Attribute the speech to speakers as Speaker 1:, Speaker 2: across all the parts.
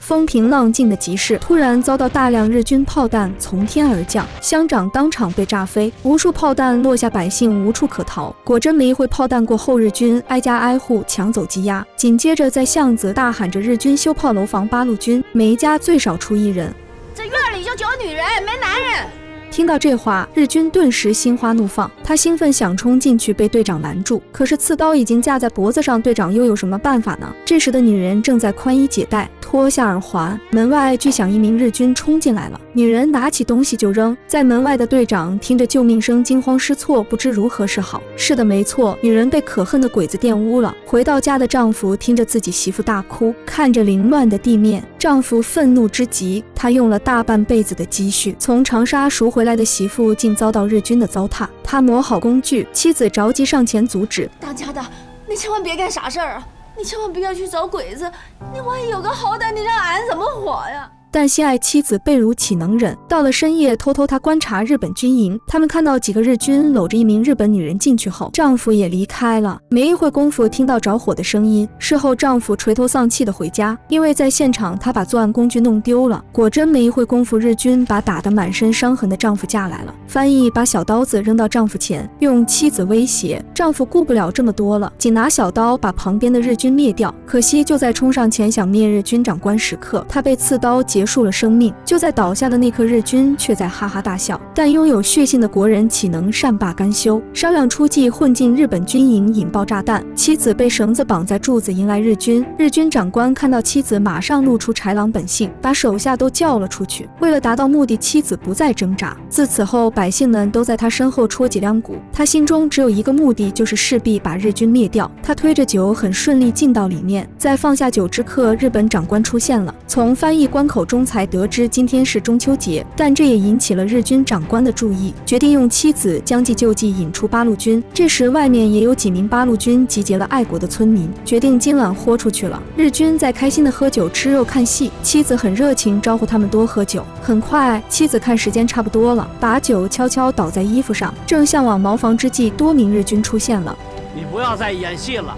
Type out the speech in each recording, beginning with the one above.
Speaker 1: 风平浪静的集市突然遭到大量日军炮弹从天而降，乡长当场被炸飞，无数炮弹落下，百姓无处可逃。果真没一会炮弹过后，日军挨家挨户抢走鸡鸭，紧接着在巷子大喊着日军修炮楼房八路军，每一家最少出一人。
Speaker 2: 这院里就9女人，没男人。
Speaker 1: 听到这话，日军顿时心花怒放，他兴奋想冲进去，被队长拦住。可是刺刀已经架在脖子上，队长又有什么办法呢？这时的女人正在宽衣解带，脱下耳环。门外巨响，一名日军冲进来了，女人拿起东西就扔。在门外的队长听着救命声，惊慌失措，不知如何是好。是的，没错，女人被可恨的鬼子玷污了。回到家的丈夫听着自己媳妇大哭，看着凌乱的地面，丈夫愤怒之极，他用了大半辈子的积蓄从长沙赎回来的媳妇竟遭到日军的糟蹋，他磨好工具，妻子着急上前阻止。
Speaker 2: 当家的，你千万别干傻事儿啊！你千万不要去找鬼子，你万一有个好歹，你让俺怎么活呀？
Speaker 1: 但心爱妻子被辱岂能忍？到了深夜，偷偷他观察日本军营，他们看到几个日军搂着一名日本女人进去后，丈夫也离开了。没一会功夫，听到着火的声音，事后丈夫垂头丧气的回家，因为在现场他把作案工具弄丢了。果真没一会功夫，日军把打得满身伤痕的丈夫架来了。翻译把小刀子扔到丈夫前，用妻子威胁。丈夫顾不了这么多了，仅拿小刀把旁边的日军灭掉。可惜就在冲上前想灭日军长官时刻，他被刺刀结束了生命。就在倒下的那刻，日军却在哈哈大笑。但拥有血性的国人岂能善罢甘休？商量出计混进日本军营引爆炸弹，妻子被绳子绑在柱子迎来日军。日军长官看到妻子，马上露出豺狼本性，把手下都叫了出去。为了达到目的，妻子不再挣扎。自此后，百姓们都在他身后戳脊梁骨。他心中只有一个目的，就是势必把日军灭掉。他推着酒很顺利进到里面，在放下酒之刻，日本长官出现了。从翻译官口中才得知今天是中秋节，但这也引起了日军长官的注意，决定用妻子将计就计引出八路军。这时外面也有几名八路军集结了爱国的村民，决定今晚豁出去了。日军在开心的喝酒吃肉看戏，妻子很热情招呼他们多喝酒。很快妻子看时间差不多了，把酒悄悄倒在衣服上，正向往茅房之际，多名日军出现了。
Speaker 3: 你不要再演戏了，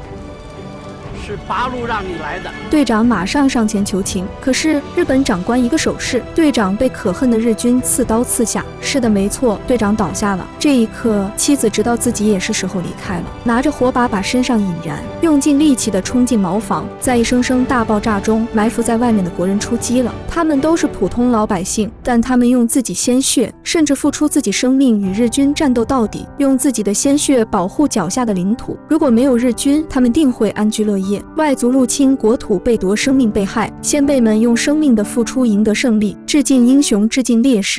Speaker 3: 是八路让你来的。
Speaker 1: 队长马上上前求情，可是日本长官一个手势，队长被可恨的日军刺刀刺下。是的，没错，队长倒下了。这一刻，妻子知道自己也是时候离开了，拿着火把把身上引燃，用尽力气地冲进茅房。在一声声大爆炸中，埋伏在外面的国人出击了。他们都是普通老百姓，但他们用自己鲜血，甚至付出自己生命与日军战斗到底，用自己的鲜血保护脚下的领土。如果没有日军，他们定会安居乐业。外族入侵，国土被夺，生命被害，先辈们用生命的付出赢得胜利。致敬英雄，致敬烈士。